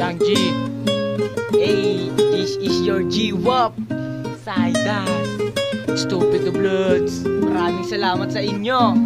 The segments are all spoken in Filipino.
Young G. Hey, this is your G-Wop Saidas Stupid Bloods. Maraming salamat sa inyo.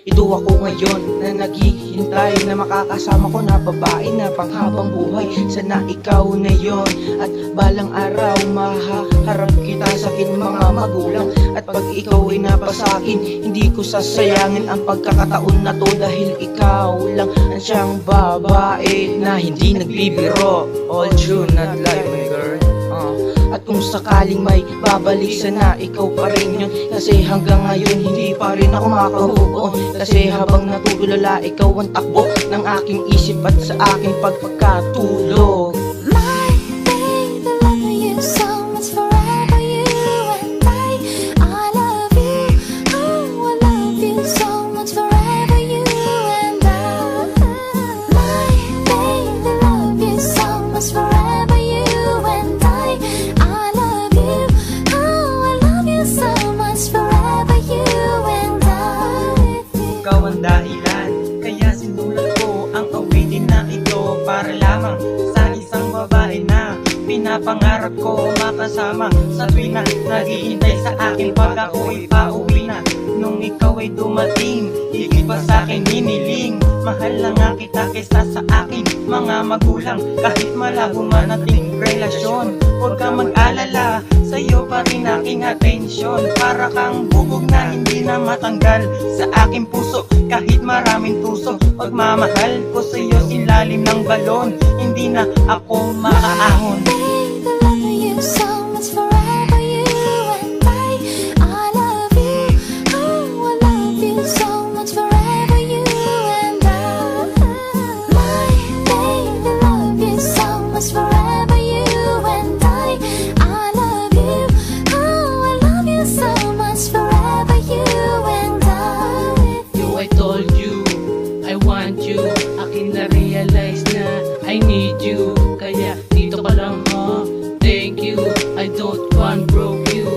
Ito ako ngayon na naghihintay na makakasama ko na babae na panghabang buhay. Sana ikaw na yon at balang araw mahaharap kita sa akin mga magulang. At pag ikaw ay napasakin, hindi ko sasayangin ang pagkakataon na to, dahil ikaw lang ang siyang babae na hindi nagbibiro. All true, not like my girl. At kung sakaling may babalik, sana ikaw pa rin yun. Kasi hanggang ngayon hindi pa rin ako makaka-move on. Kasi habang natutulala, ikaw ang takbo ng aking isip at sa aking pagpagkatulog. Dahilan, kaya sinulat ko ang awitin na ito para lamang sa isang babae na pinapangarap ko makasama sa tuwing na naghihintay sa akin pag ako'y pauwi na. Nung ikaw ay dumating, higit pa sa'kin hiniling. Mahal na nga kita kaysa sa aking mga magulang. Kahit malabo man ating relasyon, huwag kang mag-alala, sa'yo pa rin aking atensyon. Para kang bubog na hindi na matanggal sa aking puso. Kahit maraming tuso, pagmamahal ko sa'yo ilalim ng balon. Hindi na ako maaahon. Akin na-realize na I need you, kaya dito ka lang ha. Thank you, I don't want broke you.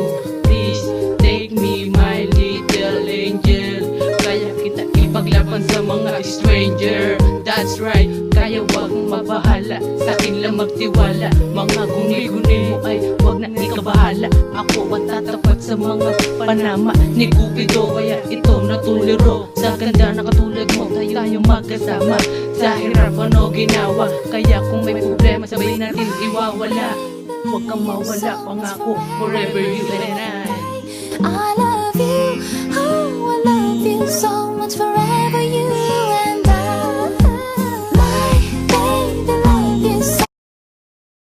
Please take me my little angel. Kaya kita ipaglaban sa mga stranger. That's right, kaya wag mabahala, sa akin lang magtiwala. Mga guni-guni mo ay wag na ikabahala. Ako ang tatapat sa mga panama ni Cupido, kaya ito natuliro. Sa ganda na katulad mo, tayo magkasama. Sa hirap ano ginawa, kaya kung may problema sabay natin iwawala. Huwag kang mawala, pangako, forever you and I.